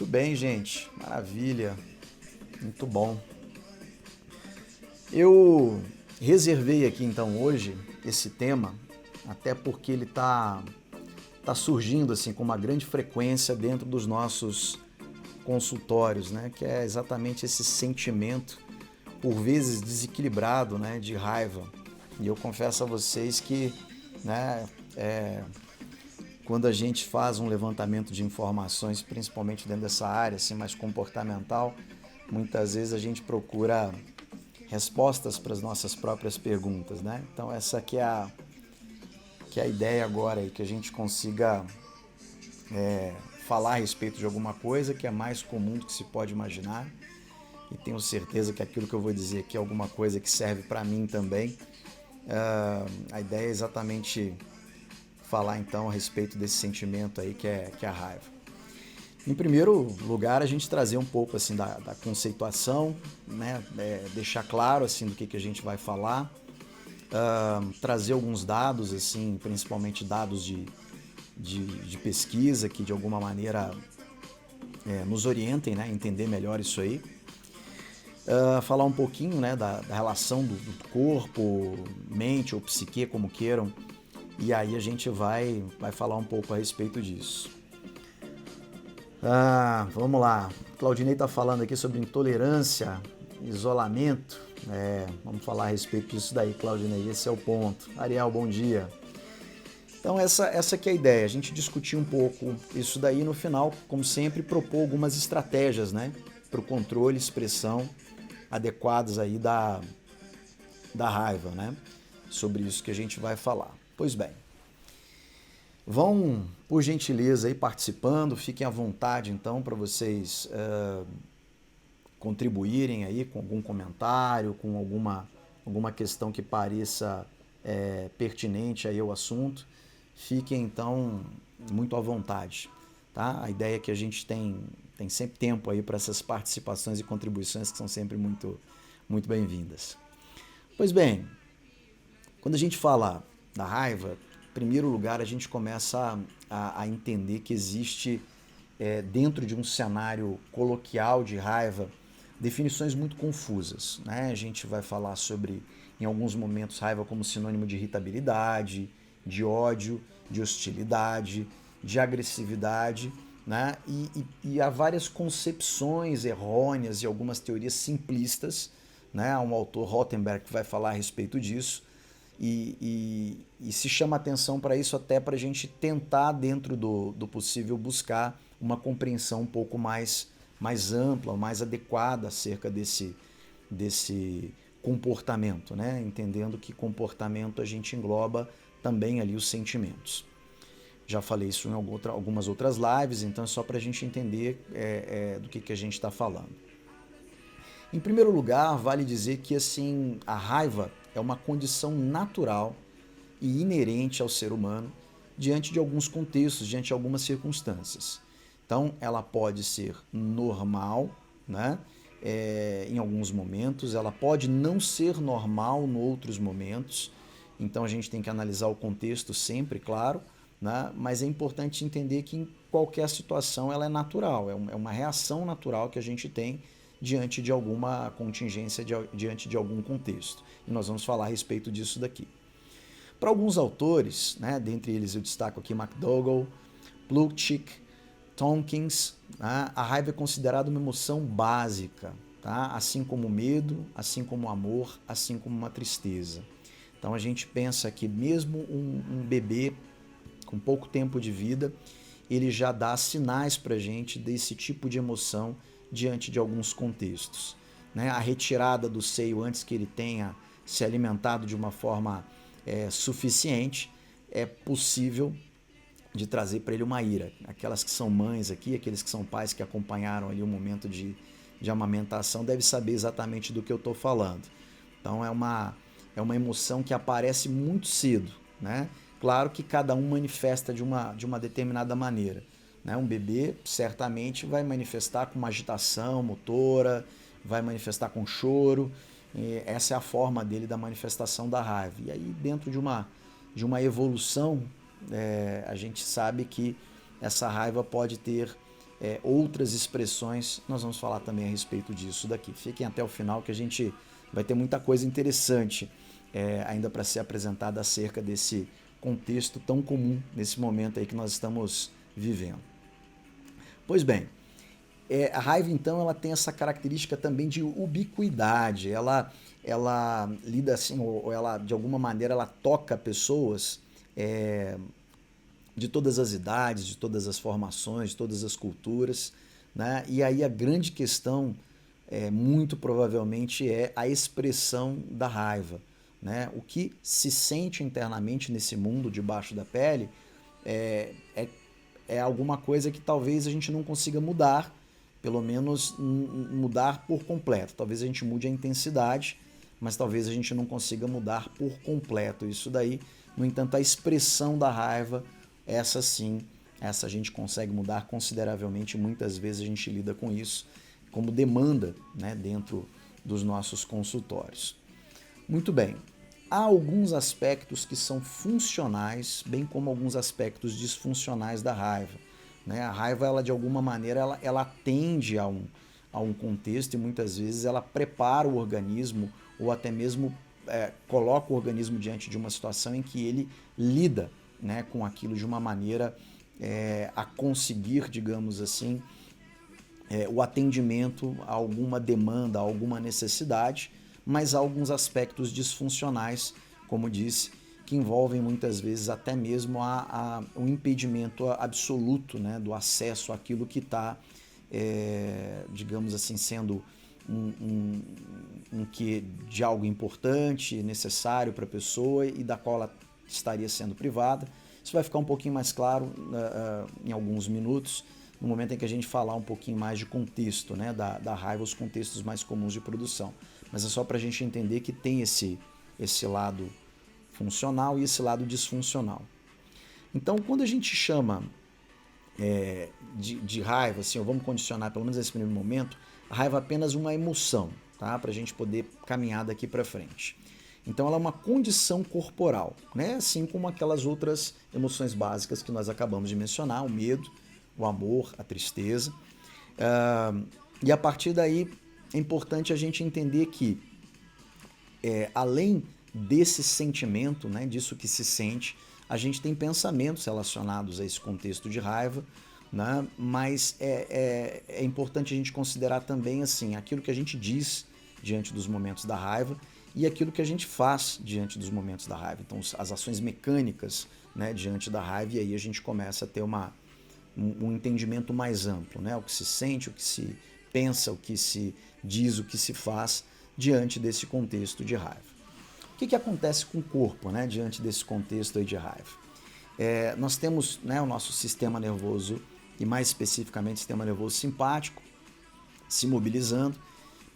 Muito bem, gente. Maravilha. Muito bom. Eu reservei aqui então hoje esse tema, até porque ele tá surgindo assim com uma grande frequência dentro dos nossos consultórios, né? Que é exatamente esse sentimento, por vezes desequilibrado, né? De raiva. E eu confesso a vocês que, né? Quando a gente faz um levantamento de informações, principalmente dentro dessa área assim, mais comportamental, muitas vezes a gente procura respostas para as nossas próprias perguntas, né? Então essa aqui é a ideia agora aí, que a gente consiga falar a respeito de alguma coisa que é mais comum do que se pode imaginar, e tenho certeza que aquilo que eu vou dizer aqui é alguma coisa que serve para mim também. A ideia é exatamente falar então a respeito desse sentimento aí que é a raiva. Em primeiro lugar, a gente trazer um pouco assim da conceituação, né? Deixar claro assim do que a gente vai falar, trazer alguns dados, assim, principalmente dados de pesquisa que de alguma maneira nos orientem, né? Entender melhor isso aí. Falar um pouquinho, né, da relação do corpo, mente ou psique, como queiram, e aí a gente vai falar um pouco a respeito disso. Vamos lá. Claudinei está falando aqui sobre intolerância, isolamento. Vamos falar a respeito disso daí, Claudinei. Esse é o ponto. Ariel, bom dia. Então essa que é a ideia, a gente discutir um pouco isso daí, no final, como sempre, propor algumas estratégias, né, para o controle e expressão adequadas aí da raiva, né? Sobre isso que a gente vai falar. Pois bem, vão, por gentileza, aí participando, fiquem à vontade então para vocês contribuírem aí com algum comentário, com alguma questão que pareça pertinente aí ao assunto. Fiquem então muito à vontade, tá? A ideia é que a gente tem sempre tempo aí para essas participações e contribuições que são sempre muito bem-vindas. Pois bem, quando a gente fala da raiva, em primeiro lugar a gente começa a entender que existe dentro de um cenário coloquial de raiva definições muito confusas, né? A gente vai falar sobre, em alguns momentos, raiva como sinônimo de irritabilidade, de ódio, de hostilidade, de agressividade, né? E há várias concepções errôneas e algumas teorias simplistas, né? Há um autor, Rothenberg, que vai falar a respeito disso, e se chama atenção para isso até para a gente tentar, dentro do possível, buscar uma compreensão um pouco mais ampla, mais adequada acerca desse comportamento, né? Entendendo que comportamento a gente engloba também ali os sentimentos. Já falei isso em algumas outras lives, então é só para a gente entender do que a gente está falando. Em primeiro lugar, vale dizer que assim, a raiva é uma condição natural e inerente ao ser humano diante de alguns contextos, diante de algumas circunstâncias. Então, ela pode ser normal, né? Em alguns momentos, ela pode não ser normal em outros momentos. Então, a gente tem que analisar o contexto sempre, claro, né? Mas é importante entender que em qualquer situação ela é natural, é uma reação natural que a gente tem diante de alguma contingência, diante de algum contexto. E nós vamos falar a respeito disso daqui. Para alguns autores, né, dentre eles eu destaco aqui McDougall, Plutchik, Tompkins, né, a raiva é considerada uma emoção básica, tá? Assim como o medo, assim como o amor, assim como uma tristeza. Então a gente pensa que mesmo um bebê com pouco tempo de vida, ele já dá sinais para a gente desse tipo de emoção diante de alguns contextos, né? A retirada do seio antes que ele tenha se alimentado de uma forma suficiente é possível de trazer para ele uma ira. Aquelas que são mães aqui, aqueles que são pais que acompanharam ali o momento de amamentação devem saber exatamente do que eu estou falando. Então é uma emoção que aparece muito cedo, né? Claro que cada um manifesta de uma determinada maneira, né? Um bebê certamente vai manifestar com uma agitação motora, vai manifestar com choro, e essa é a forma dele da manifestação da raiva. E aí dentro de uma evolução, a gente sabe que essa raiva pode ter outras expressões, nós vamos falar também a respeito disso daqui. Fiquem até o final que a gente vai ter muita coisa interessante ainda para ser apresentada acerca desse contexto tão comum nesse momento aí que nós estamos vivendo. Pois bem, a raiva então ela tem essa característica também de ubiquidade, ela lida assim, ou ela de alguma maneira ela toca pessoas de todas as idades, de todas as formações, de todas as culturas, né? E aí a grande questão, muito provavelmente, é a expressão da raiva, né? O que se sente internamente nesse mundo debaixo da pele é alguma coisa que talvez a gente não consiga mudar, pelo menos mudar por completo. Talvez a gente mude a intensidade, mas talvez a gente não consiga mudar por completo. Isso daí, no entanto, a expressão da raiva, essa sim, essa a gente consegue mudar consideravelmente. Muitas vezes a gente lida com isso como demanda, né, dentro dos nossos consultórios. Muito bem. Há alguns aspectos que são funcionais, bem como alguns aspectos disfuncionais da raiva, né? A raiva, ela de alguma maneira, ela atende a um contexto e muitas vezes ela prepara o organismo ou até mesmo coloca o organismo diante de uma situação em que ele lida, né, com aquilo de uma maneira a conseguir, digamos assim, o atendimento a alguma demanda, a alguma necessidade, mas há alguns aspectos disfuncionais, como disse, que envolvem muitas vezes até mesmo um impedimento absoluto, né, do acesso àquilo que está, digamos assim, sendo um que de algo importante, necessário para a pessoa e da qual ela estaria sendo privada. Isso vai ficar um pouquinho mais claro em alguns minutos, no momento em que a gente falar um pouquinho mais de contexto, né, da raiva, os contextos mais comuns de produção. Mas é só para a gente entender que tem esse lado funcional e esse lado disfuncional. Então, quando a gente chama de raiva, assim, ou vamos condicionar pelo menos nesse primeiro momento, a raiva é apenas uma emoção, tá? Para a gente poder caminhar daqui para frente. Então ela é uma condição corporal, né? Assim como aquelas outras emoções básicas que nós acabamos de mencionar, o medo, o amor, a tristeza. E a partir daí é importante a gente entender que, além desse sentimento, né, disso que se sente, a gente tem pensamentos relacionados a esse contexto de raiva, né? Mas é importante a gente considerar também assim, aquilo que a gente diz diante dos momentos da raiva e aquilo que a gente faz diante dos momentos da raiva. Então, as ações mecânicas, né, diante da raiva, e aí a gente começa a ter um entendimento mais amplo, né? O que se sente, o que se pensa, o que se diz, o que se faz diante desse contexto de raiva. O que acontece com o corpo, né, diante desse contexto aí de raiva? Nós temos, né, o nosso sistema nervoso, e mais especificamente o sistema nervoso simpático, se mobilizando,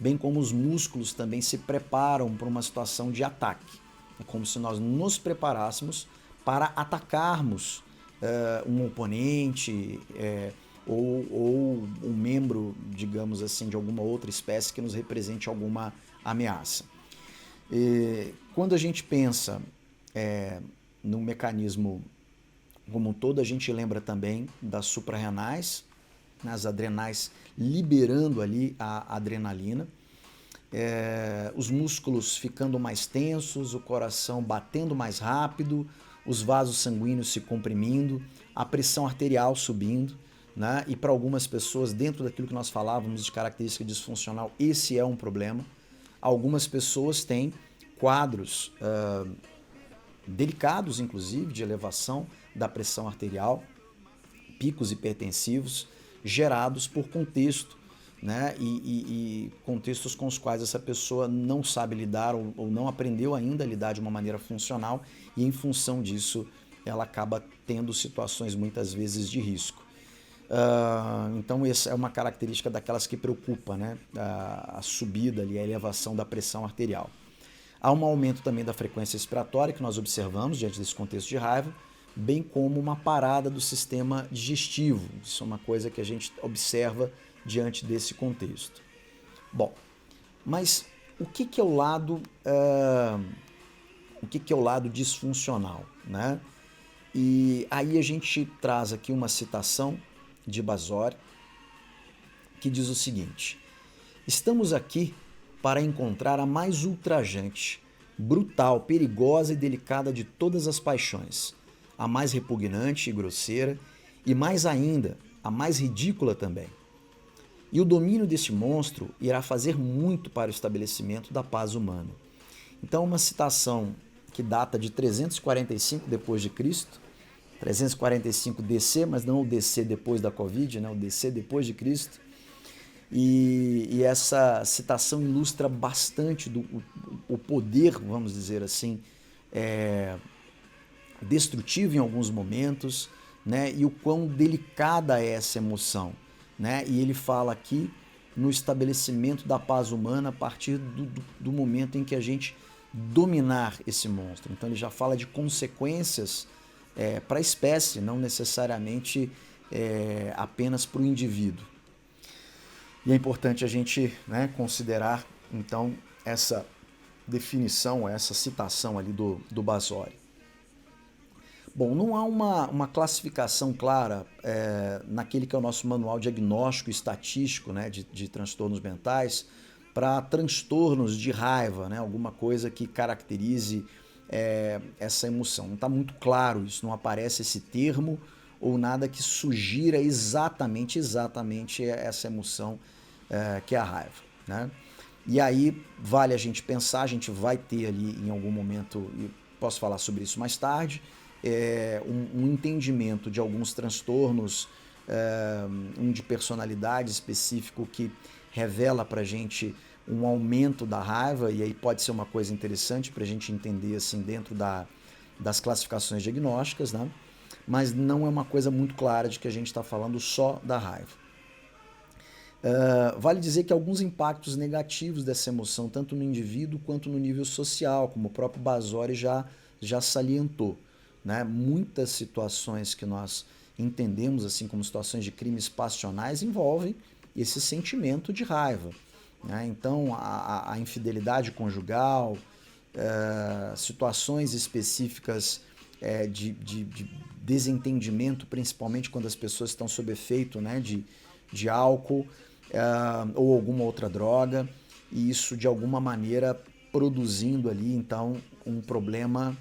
bem como os músculos também se preparam para uma situação de ataque. É como se nós nos preparássemos para atacarmos um oponente ou um membro, digamos assim, de alguma outra espécie que nos represente alguma ameaça. Quando a gente pensa no mecanismo como um todo, a gente lembra também das suprarrenais, as adrenais liberando ali a adrenalina, os músculos ficando mais tensos, o coração batendo mais rápido, os vasos sanguíneos se comprimindo, a pressão arterial subindo, né? E para algumas pessoas, dentro daquilo que nós falávamos de característica disfuncional, esse é um problema. Algumas pessoas têm quadros delicados, inclusive, de elevação da pressão arterial, picos hipertensivos, gerados por contexto, né? E contextos com os quais essa pessoa não sabe lidar ou não aprendeu ainda a lidar de uma maneira funcional e, em função disso, ela acaba tendo situações muitas vezes de risco. Então essa é uma característica daquelas que preocupa, né? A subida ali, a elevação da pressão arterial. Há um aumento também da frequência respiratória que nós observamos diante desse contexto de raiva, bem como uma parada do sistema digestivo. Isso é uma coisa que a gente observa diante desse contexto. Bom, mas o que é o lado disfuncional, né? E aí a gente traz aqui uma citação de Basori, que diz o seguinte: estamos aqui para encontrar a mais ultrajante, brutal, perigosa e delicada de todas as paixões, a mais repugnante e grosseira, e mais ainda, a mais ridícula também. E o domínio deste monstro irá fazer muito para o estabelecimento da paz humana. Então, uma citação que data de 345 depois de Cristo, 345 DC, mas não o DC depois da Covid, né? O DC depois de Cristo. E essa citação ilustra bastante o poder, vamos dizer assim, destrutivo em alguns momentos, né? E o quão delicada é essa emoção, né? E ele fala aqui no estabelecimento da paz humana a partir do momento em que a gente dominar esse monstro. Então ele já fala de consequências para a espécie, não necessariamente apenas para o indivíduo. E é importante a gente, né, considerar então essa definição, essa citação ali do Basori. Bom, não há uma classificação clara naquele que é o nosso manual diagnóstico e estatístico, né, de transtornos mentais para transtornos de raiva, né, alguma coisa que caracterize essa emoção. Não está muito claro isso, não aparece esse termo ou nada que sugira exatamente essa emoção que é a raiva, né? E aí vale a gente pensar, a gente vai ter ali em algum momento, e posso falar sobre isso mais tarde, um entendimento de alguns transtornos, um de personalidade específico que revela para a gente um aumento da raiva, e aí pode ser uma coisa interessante para a gente entender assim dentro das classificações diagnósticas, né? Mas não é uma coisa muito clara de que a gente está falando só da raiva. Vale dizer que alguns impactos negativos dessa emoção, tanto no indivíduo quanto no nível social, como o próprio Basori já salientou, né? Muitas situações que nós entendemos assim como situações de crimes passionais envolvem esse sentimento de raiva, né? Então, a infidelidade conjugal, situações específicas de desentendimento, principalmente quando as pessoas estão sob efeito, né, de álcool ou alguma outra droga, e isso de alguma maneira produzindo ali então um problema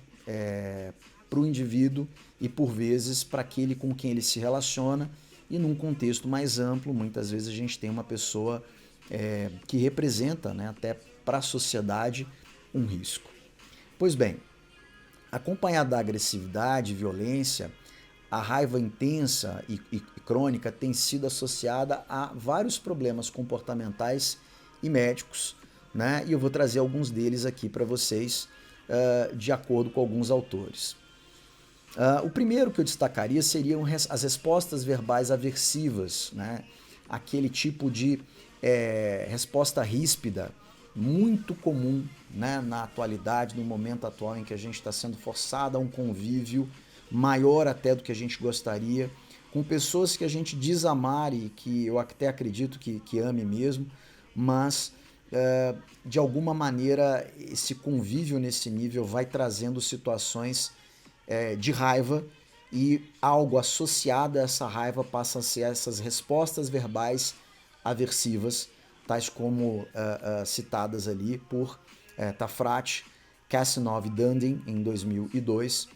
para o indivíduo e por vezes para aquele com quem ele se relaciona, e num contexto mais amplo, muitas vezes a gente tem uma pessoa que representa, né, até para a sociedade um risco. Pois bem, acompanhada da agressividade e violência, a raiva intensa e crônica tem sido associada a vários problemas comportamentais e médicos, né? E eu vou trazer alguns deles aqui para vocês, de acordo com alguns autores. O primeiro que eu destacaria seriam as respostas verbais aversivas, né? Aquele tipo de resposta ríspida, muito comum, né, na atualidade, no momento atual em que a gente está sendo forçado a um convívio maior até do que a gente gostaria, com pessoas que a gente diz amar e que eu até acredito que ame mesmo, mas de alguma maneira esse convívio nesse nível vai trazendo situações de raiva, e algo associado a essa raiva passa a ser essas respostas verbais aversivas, tais como citadas ali por Tafrat, Kassinov e Dundin em 2002.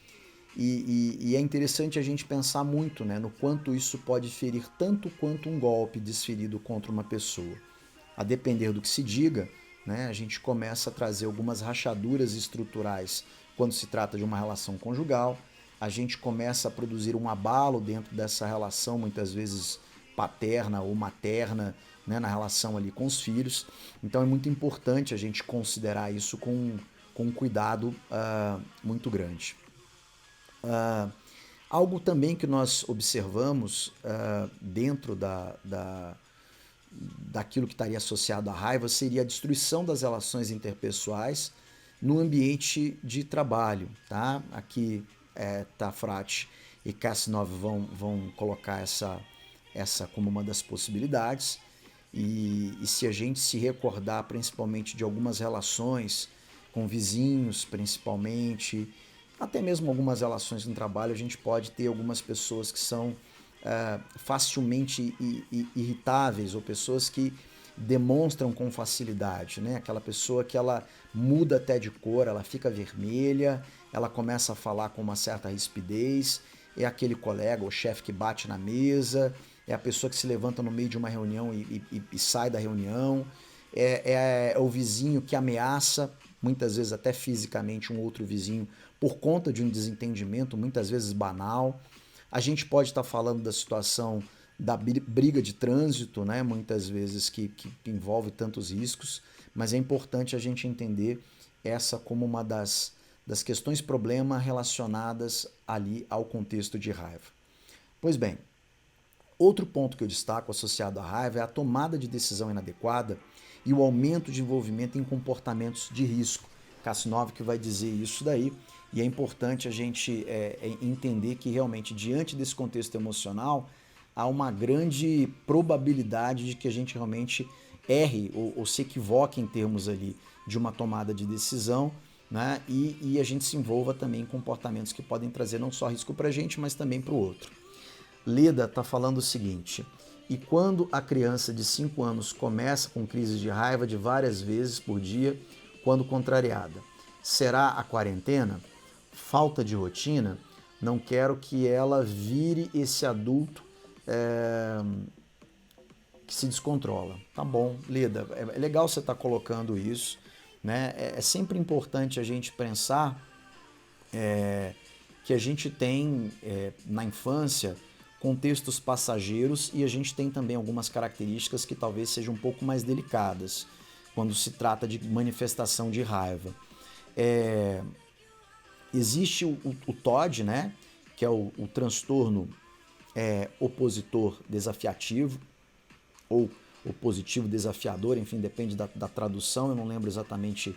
E é interessante a gente pensar muito, né, no quanto isso pode ferir tanto quanto um golpe desferido contra uma pessoa. A depender do que se diga, né, a gente começa a trazer algumas rachaduras estruturais quando se trata de uma relação conjugal, a gente começa a produzir um abalo dentro dessa relação, muitas vezes paterna ou materna, né, na relação ali com os filhos. Então é muito importante a gente considerar isso com um cuidado muito grande. Algo também que nós observamos dentro daquilo que estaria associado à raiva seria a destruição das relações interpessoais no ambiente de trabalho, tá? Aqui Tafrat e Kassinov vão colocar essa como uma das possibilidades, e se a gente se recordar principalmente de algumas relações com vizinhos, principalmente, até mesmo algumas relações no trabalho, a gente pode ter algumas pessoas que são facilmente irritáveis ou pessoas que demonstram com facilidade, né? Aquela pessoa que ela muda até de cor, ela fica vermelha, ela começa a falar com uma certa rispidez, é aquele colega ou chefe que bate na mesa, é a pessoa que se levanta no meio de uma reunião e sai da reunião, é o vizinho que ameaça, muitas vezes até fisicamente, um outro vizinho por conta de um desentendimento, muitas vezes banal. A gente pode estar falando da situação da briga de trânsito, né? Muitas vezes que envolve tantos riscos, mas é importante a gente entender essa como uma das questões problema relacionadas ali ao contexto de raiva. Pois bem, outro ponto que eu destaco associado à raiva é a tomada de decisão inadequada e o aumento de envolvimento em comportamentos de risco. Kassinov que vai dizer isso daí, e é importante a gente entender que realmente diante desse contexto emocional há uma grande probabilidade de que a gente realmente erre ou se equivoque em termos ali de uma tomada de decisão, né? E a gente se envolva também em comportamentos que podem trazer não só risco para a gente, mas também para o outro. Leda está falando o seguinte: e quando a criança de 5 anos começa com crises de raiva de várias vezes por dia, quando contrariada, será a quarentena? Falta de rotina? Não quero que ela vire esse adulto que se descontrola. Tá bom, Leda, é legal você estar colocando isso, né? É sempre importante a gente pensar que a gente tem na infância contextos passageiros e a gente tem também algumas características que talvez sejam um pouco mais delicadas quando se trata de manifestação de raiva. Existe o TOD, né, que é o transtorno opositor desafiativo ou opositivo desafiador, enfim, depende da tradução, eu não lembro exatamente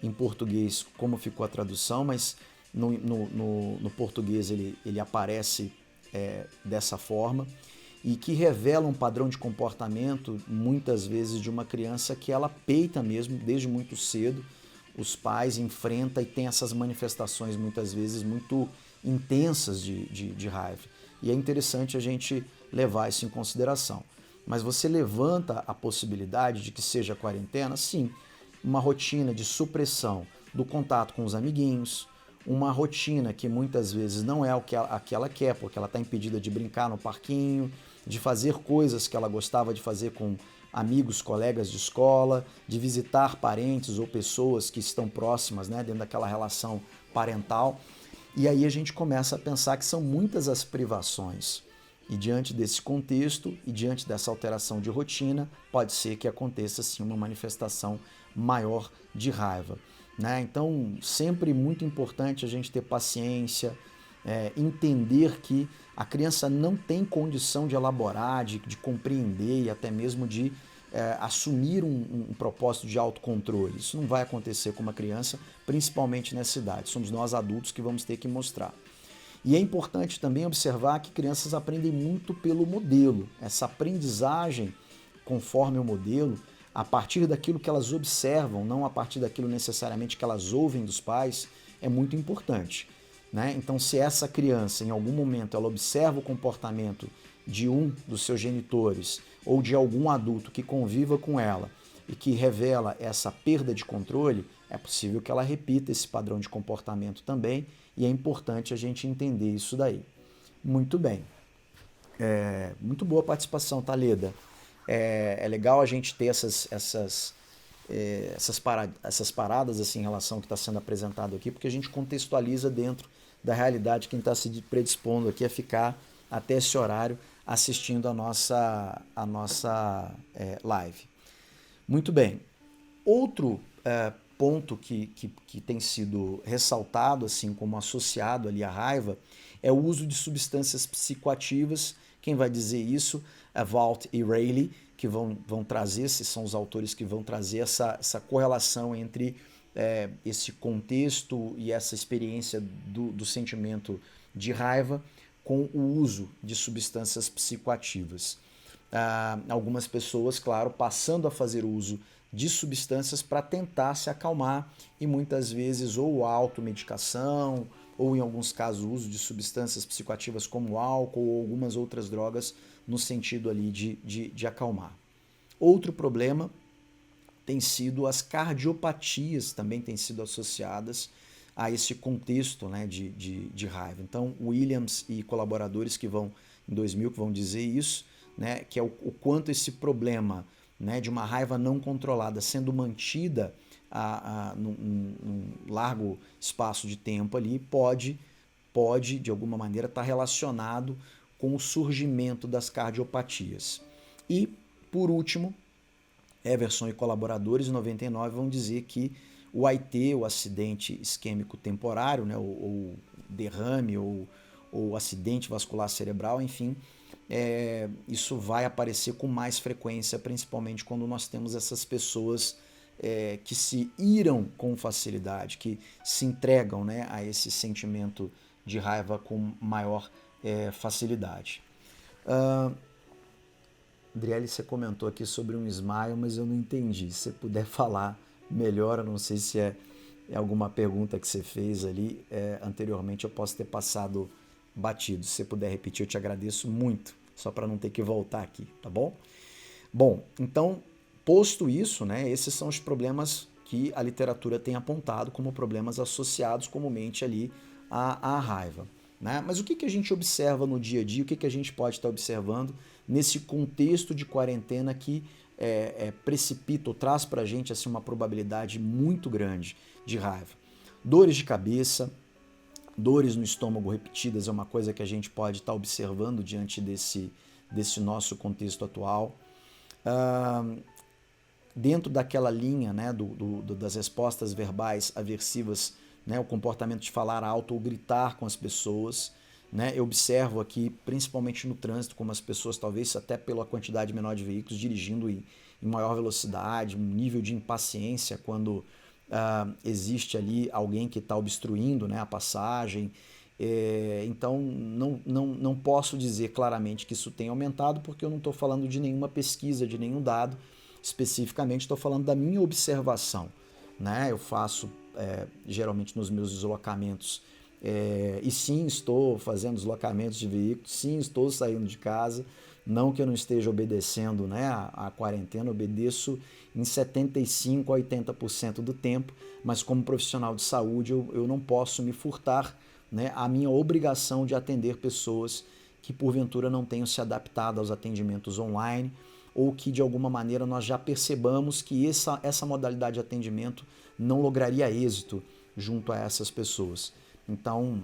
em português como ficou a tradução, mas no português ele aparece dessa forma, e que revela um padrão de comportamento, muitas vezes, de uma criança que ela peita mesmo, desde muito cedo, os pais, enfrenta e tem essas manifestações, muitas vezes, muito intensas de raiva. E é interessante a gente levar isso em consideração. Mas você levanta a possibilidade de que seja quarentena? Sim, uma rotina de supressão do contato com os amiguinhos, uma rotina que muitas vezes não é o que ela quer, porque ela está impedida de brincar no parquinho, de fazer coisas que ela gostava de fazer com amigos, colegas de escola, de visitar parentes ou pessoas que estão próximas, né, dentro daquela relação parental. E aí a gente começa a pensar que são muitas as privações. E diante desse contexto e diante dessa alteração de rotina, pode ser que aconteça sim uma manifestação maior de raiva, né? Então, sempre muito importante a gente ter paciência, entender que a criança não tem condição de elaborar, de compreender e até mesmo de assumir um propósito de autocontrole. Isso não vai acontecer com uma criança, principalmente nessa idade. Somos nós adultos que vamos ter que mostrar. E é importante também observar que crianças aprendem muito pelo modelo. Essa aprendizagem conforme o modelo, a partir daquilo que elas observam, não a partir daquilo necessariamente que elas ouvem dos pais, é muito importante, né? Então, se essa criança, em algum momento, ela observa o comportamento de um dos seus genitores ou de algum adulto que conviva com ela e que revela essa perda de controle, é possível que ela repita esse padrão de comportamento também, e é importante a gente entender isso daí. Muito bem. Muito boa participação, tá, Leda? É legal a gente ter essas paradas assim, em relação ao que está sendo apresentado aqui, porque a gente contextualiza dentro da realidade quem está se predispondo aqui a ficar até esse horário assistindo a nossa live. Muito bem. Outro ponto que tem sido ressaltado, assim como associado ali à raiva, é o uso de substâncias psicoativas. Quem vai dizer isso é Walt e Rayleigh, que vão trazer, esses são os autores que vão trazer essa correlação entre esse contexto e essa experiência do sentimento de raiva com o uso de substâncias psicoativas. Algumas pessoas, claro, passando a fazer uso de substâncias para tentar se acalmar e muitas vezes ou automedicação ou em alguns casos o uso de substâncias psicoativas como álcool ou algumas outras drogas no sentido ali de acalmar. Outro problema tem sido as cardiopatias, também têm sido associadas a esse contexto, né, de raiva. Então, Williams e colaboradores que vão, em 2000, que vão dizer isso, né, que é o quanto esse problema, né, de uma raiva não controlada sendo mantida num largo espaço de tempo ali, pode de alguma maneira, estar relacionado com o surgimento das cardiopatias. E, por último, Everson e colaboradores, em 99, vão dizer que o AIT, o acidente isquêmico temporário, né, ou derrame, ou acidente vascular cerebral, enfim, isso vai aparecer com mais frequência, principalmente quando nós temos essas pessoas que se iram com facilidade, que se entregam, né, a esse sentimento de raiva com maior facilidade. Adriele, você comentou aqui sobre um smile, mas eu não entendi. Se você puder falar melhor, eu não sei se é alguma pergunta que você fez ali anteriormente, eu posso ter passado batido. Se você puder repetir, eu te agradeço muito, só para não ter que voltar aqui, tá bom? Bom, então, posto isso, né, esses são os problemas que a literatura tem apontado como problemas associados comumente ali à raiva. Né? Mas o que a gente observa no dia a dia, o que a gente pode estar observando nesse contexto de quarentena que precipita ou traz para a gente assim, uma probabilidade muito grande de raiva? Dores de cabeça, dores no estômago repetidas é uma coisa que a gente pode estar observando diante desse nosso contexto atual. Dentro daquela linha, né, das respostas verbais aversivas, né, o comportamento de falar alto ou gritar com as pessoas, né, eu observo aqui, principalmente no trânsito, como as pessoas, talvez até pela quantidade menor de veículos, dirigindo em maior velocidade, um nível de impaciência quando existe ali alguém que está obstruindo, né, a passagem. Então, não posso dizer claramente que isso tem aumentado, porque eu não estou falando de nenhuma pesquisa, de nenhum dado, especificamente estou falando da minha observação. Né? Eu faço geralmente nos meus deslocamentos, e sim, estou fazendo deslocamentos de veículos, sim, estou saindo de casa, não que eu não esteja obedecendo, né, a quarentena, obedeço em 75% a 80% do tempo, mas como profissional de saúde eu não posso me furtar, né, a minha obrigação de atender pessoas que porventura não tenham se adaptado aos atendimentos online, ou que de alguma maneira nós já percebamos que essa modalidade de atendimento não lograria êxito junto a essas pessoas. Então,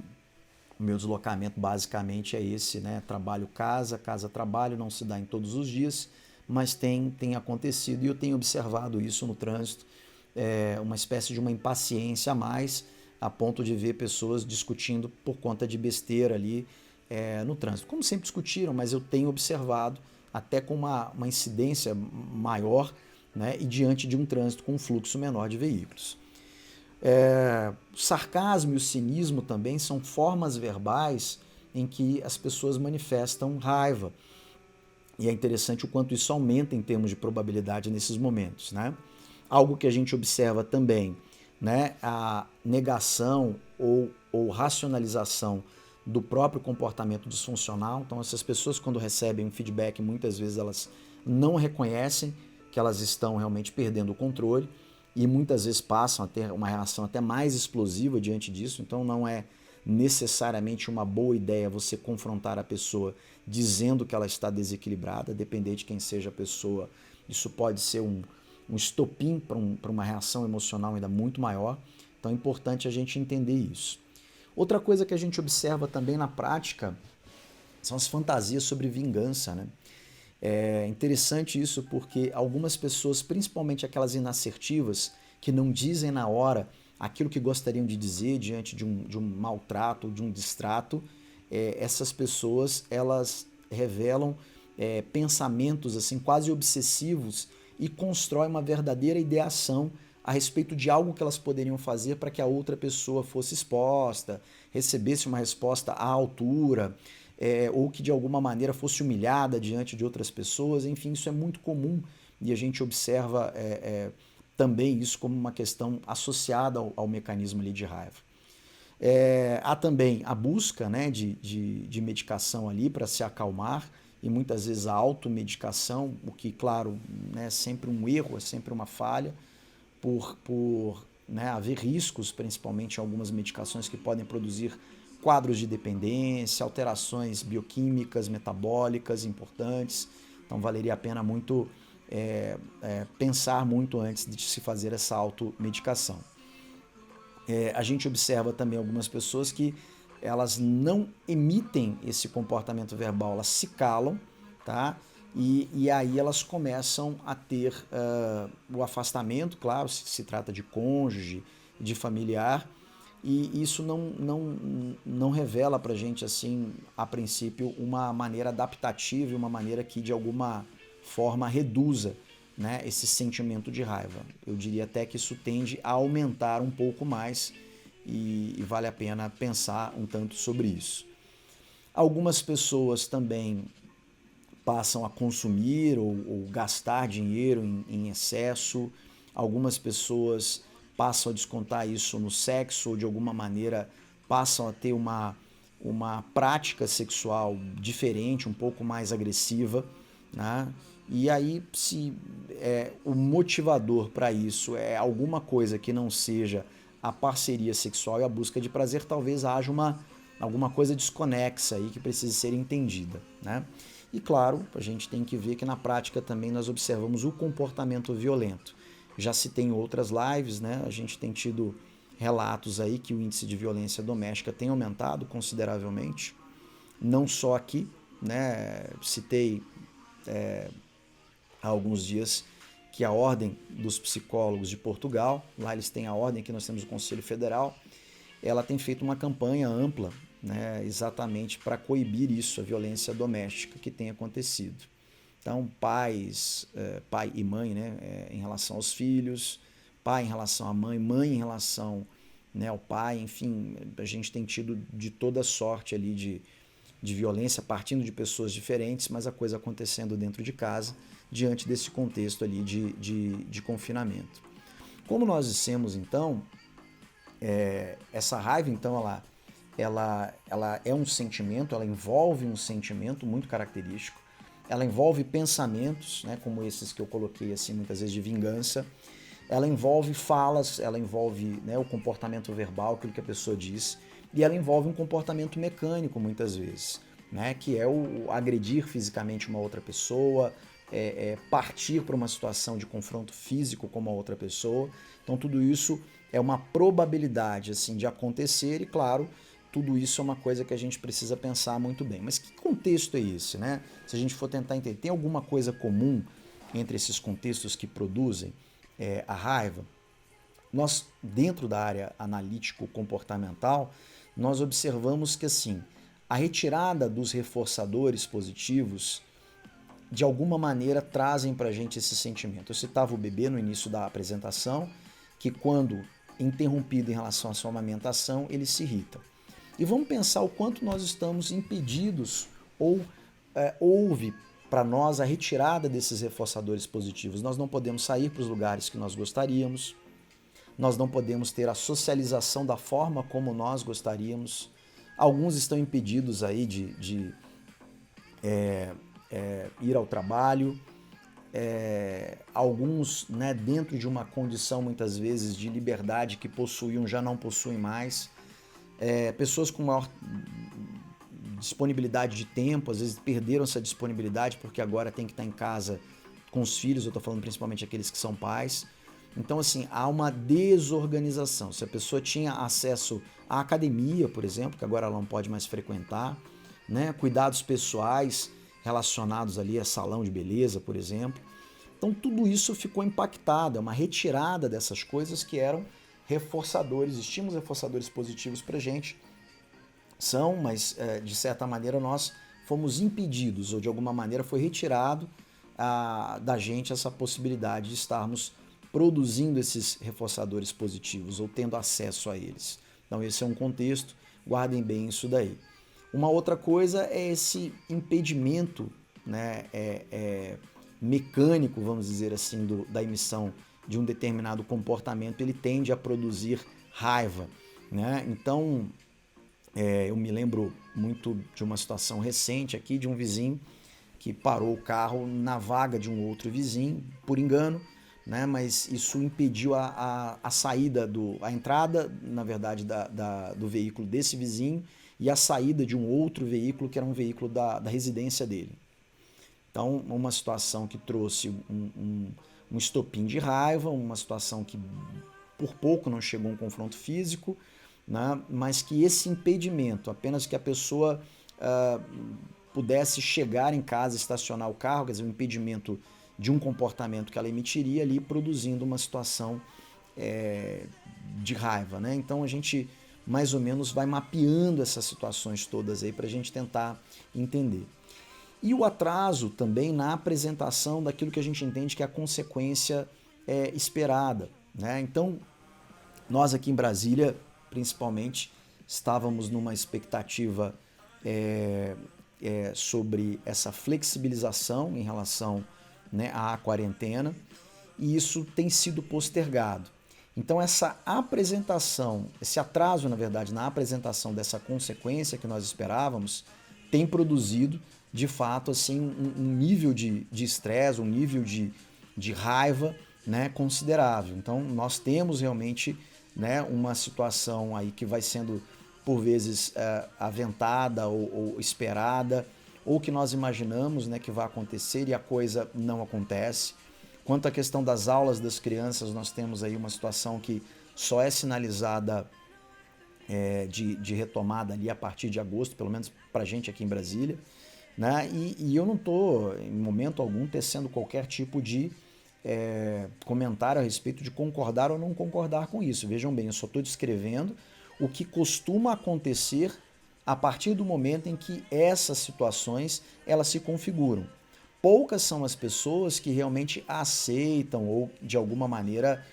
o meu deslocamento basicamente é esse, né? Trabalho-casa, casa-trabalho, não se dá em todos os dias, mas tem acontecido e eu tenho observado isso no trânsito, uma espécie de uma impaciência a mais, a ponto de ver pessoas discutindo por conta de besteira ali no trânsito. Como sempre discutiram, mas eu tenho observado até com uma incidência maior, né, e diante de um trânsito com um fluxo menor de veículos. O sarcasmo e o cinismo também são formas verbais em que as pessoas manifestam raiva. E é interessante o quanto isso aumenta em termos de probabilidade nesses momentos. Né? Algo que a gente observa também, né, a negação ou racionalização do próprio comportamento disfuncional. Então, essas pessoas, quando recebem um feedback, muitas vezes elas não reconhecem que elas estão realmente perdendo o controle e muitas vezes passam a ter uma reação até mais explosiva diante disso. Então, não é necessariamente uma boa ideia você confrontar a pessoa dizendo que ela está desequilibrada, dependendo de quem seja a pessoa. Isso pode ser um estopim para uma reação emocional ainda muito maior. Então, é importante a gente entender isso. Outra coisa que a gente observa também na prática são as fantasias sobre vingança, né? É interessante isso porque algumas pessoas, principalmente aquelas inassertivas, que não dizem na hora aquilo que gostariam de dizer diante de um maltrato, de um distrato, essas pessoas elas revelam pensamentos assim quase obsessivos e constroem uma verdadeira ideação a respeito de algo que elas poderiam fazer para que a outra pessoa fosse exposta, recebesse uma resposta à altura, ou que de alguma maneira fosse humilhada diante de outras pessoas. Enfim, isso é muito comum e a gente observa também isso como uma questão associada ao mecanismo ali de raiva. Há também a busca, né, de medicação ali para se acalmar, e muitas vezes a automedicação, o que, claro, né, é sempre um erro, é sempre uma falha, por né, haver riscos, principalmente em algumas medicações que podem produzir quadros de dependência, alterações bioquímicas, metabólicas importantes. Então valeria a pena muito pensar muito antes de se fazer essa automedicação. A gente observa também algumas pessoas que elas não emitem esse comportamento verbal, elas se calam, tá? E aí elas começam a ter o afastamento, claro, se trata de cônjuge, de familiar, e isso não revela pra gente, assim, a princípio, uma maneira adaptativa, uma maneira que de alguma forma reduza, né, esse sentimento de raiva. Eu diria até que isso tende a aumentar um pouco mais e vale a pena pensar um tanto sobre isso. Algumas pessoas também passam a consumir ou gastar dinheiro em excesso. Algumas pessoas passam a descontar isso no sexo ou de alguma maneira passam a ter uma prática sexual diferente, um pouco mais agressiva, né? E aí, se o motivador para isso é alguma coisa que não seja a parceria sexual e a busca de prazer, talvez haja alguma coisa desconexa aí que precise ser entendida, né? E claro, a gente tem que ver que na prática também nós observamos o comportamento violento. Já citei em outras lives, né? A gente tem tido relatos aí que o índice de violência doméstica tem aumentado consideravelmente, não só aqui, né? Citei há alguns dias que a Ordem dos Psicólogos de Portugal, lá eles têm a ordem, aqui nós temos o Conselho Federal, ela tem feito uma campanha ampla, né, exatamente para coibir isso, a violência doméstica que tem acontecido. Então, pai e mãe, né, em relação aos filhos, pai em relação à mãe, mãe em relação, né, ao pai, enfim, a gente tem tido de toda sorte ali de violência partindo de pessoas diferentes, mas a coisa acontecendo dentro de casa, diante desse contexto ali de confinamento. Como nós dissemos, então, essa raiva, então, ela é um sentimento, ela envolve um sentimento muito característico, ela envolve pensamentos, né, como esses que eu coloquei assim muitas vezes de vingança, ela envolve falas, ela envolve, né, o comportamento verbal, aquilo que a pessoa diz, e ela envolve um comportamento mecânico muitas vezes, né, que é o agredir fisicamente uma outra pessoa, partir para uma situação de confronto físico com uma outra pessoa. Então tudo isso é uma probabilidade assim de acontecer e, claro, tudo isso é uma coisa que a gente precisa pensar muito bem. Mas que contexto é esse, né? Se a gente for tentar entender, tem alguma coisa comum entre esses contextos que produzem a raiva? Nós, dentro da área analítico-comportamental, nós observamos que, assim, a retirada dos reforçadores positivos, de alguma maneira, trazem para a gente esse sentimento. Eu citava o bebê no início da apresentação, que quando interrompido em relação à sua amamentação, ele se irrita. E vamos pensar o quanto nós estamos impedidos ou houve para nós a retirada desses reforçadores positivos. Nós não podemos sair para os lugares que nós gostaríamos, nós não podemos ter a socialização da forma como nós gostaríamos. Alguns estão impedidos aí de ir ao trabalho, alguns, né, dentro de uma condição muitas vezes de liberdade que possuíam já não possuem mais, pessoas com maior disponibilidade de tempo, às vezes perderam essa disponibilidade porque agora tem que estar em casa com os filhos, eu estou falando principalmente aqueles que são pais. Então, assim, há uma desorganização. Se a pessoa tinha acesso à academia, por exemplo, que agora ela não pode mais frequentar, né, cuidados pessoais relacionados ali a salão de beleza, por exemplo. Então, tudo isso ficou impactado, é uma retirada dessas coisas que eram reforçadores, estímulos reforçadores positivos para a gente. São, mas de certa maneira nós fomos impedidos, ou de alguma maneira foi retirado da gente essa possibilidade de estarmos produzindo esses reforçadores positivos ou tendo acesso a eles. Então esse é um contexto, guardem bem isso daí. Uma outra coisa é esse impedimento, né, mecânico, vamos dizer assim, da emissão de um determinado comportamento, ele tende a produzir raiva. né? Então, eu me lembro muito de uma situação recente aqui de um vizinho que parou o carro na vaga de um outro vizinho, por engano, né? Mas isso impediu a saída, a entrada, na verdade, do veículo desse vizinho e a saída de um outro veículo que era um veículo da residência dele. Então, uma situação que trouxe um estopim de raiva, uma situação que por pouco não chegou a um confronto físico, né? Mas que esse impedimento, apenas que a pessoa pudesse chegar em casa, estacionar o carro, quer dizer, um impedimento de um comportamento que ela emitiria ali, produzindo uma situação de raiva, né? Então a gente mais ou menos vai mapeando essas situações todas aí para a gente tentar entender. E o atraso também na apresentação daquilo que a gente entende que é a consequência esperada, né? Então, nós aqui em Brasília, principalmente, estávamos numa expectativa sobre essa flexibilização em relação, né, à quarentena, e isso tem sido postergado. Então essa apresentação, esse atraso, na verdade, na apresentação dessa consequência que nós esperávamos, tem produzido, de fato, assim, um nível de estresse, um nível de raiva, né, considerável. Então nós temos realmente, né, uma situação aí que vai sendo, por vezes, aventada ou esperada, ou que nós imaginamos, né, que vai acontecer e a coisa não acontece. Quanto à questão das aulas das crianças, nós temos aí uma situação que só é sinalizada de retomada ali a partir de agosto, pelo menos para a gente aqui em Brasília, né? E eu não estou, em momento algum, tecendo qualquer tipo de comentário a respeito de concordar ou não concordar com isso. Vejam bem, eu só estou descrevendo o que costuma acontecer a partir do momento em que essas situações elas se configuram. Poucas são as pessoas que realmente aceitam ou, de alguma maneira,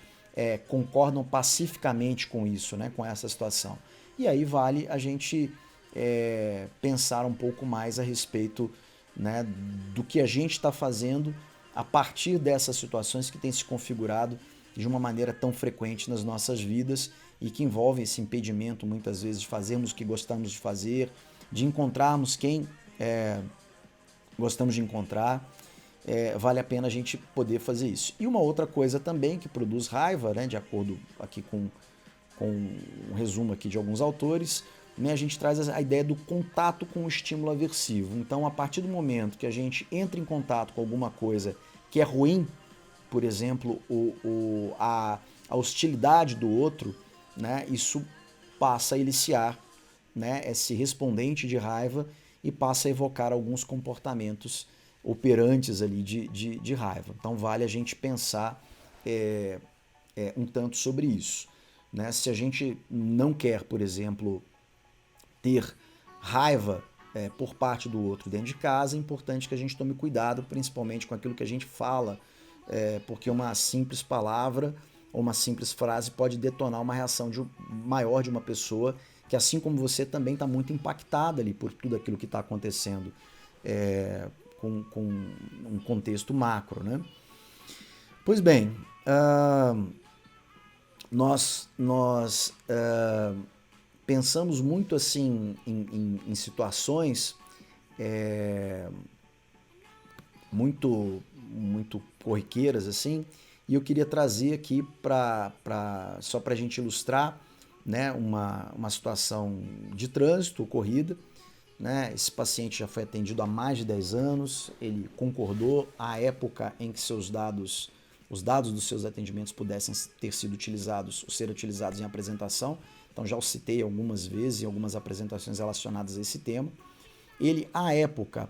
concordam pacificamente com isso, né, com essa situação. E aí vale a gente pensar um pouco mais a respeito, né, do que a gente está fazendo a partir dessas situações que têm se configurado de uma maneira tão frequente nas nossas vidas e que envolvem esse impedimento, muitas vezes, de fazermos o que gostamos de fazer, de encontrarmos quem gostamos de encontrar. Vale a pena a gente poder fazer isso. E uma outra coisa também que produz raiva, né, de acordo aqui com um resumo aqui de alguns autores, né, a gente traz a ideia do contato com o estímulo aversivo. Então, a partir do momento que a gente entra em contato com alguma coisa que é ruim, por exemplo, a hostilidade do outro, né, isso passa a eliciar, né, esse respondente de raiva e passa a evocar alguns comportamentos operantes ali de raiva. Então vale a gente pensar um tanto sobre isso, né? Se a gente não quer, por exemplo, ter raiva por parte do outro dentro de casa, é importante que a gente tome cuidado, principalmente com aquilo que a gente fala, porque uma simples palavra ou uma simples frase pode detonar uma reação maior de uma pessoa que, assim como você, também está muito impactada ali por tudo aquilo que está acontecendo com um contexto macro, né? Pois bem, nós pensamos muito assim em situações muito corriqueiras assim, e eu queria trazer aqui só para a gente ilustrar, né, uma situação de trânsito ocorrida, né? Esse paciente já foi atendido há mais de 10 anos, ele concordou à época em que os dados dos seus atendimentos pudessem ter sido utilizados, ou ser utilizados em apresentação. Então já o citei algumas vezes em algumas apresentações relacionadas a esse tema. Ele, à época,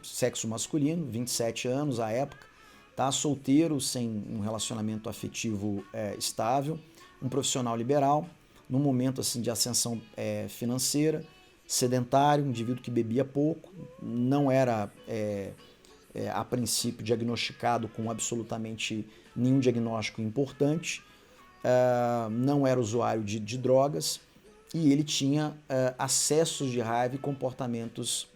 sexo masculino, 27 anos à época, tá solteiro, sem um relacionamento afetivo estável, um profissional liberal, num momento assim de ascensão financeira, sedentário, um indivíduo que bebia pouco, não era a princípio diagnosticado com absolutamente nenhum diagnóstico importante, não era usuário de drogas e ele tinha acessos de raiva e comportamentos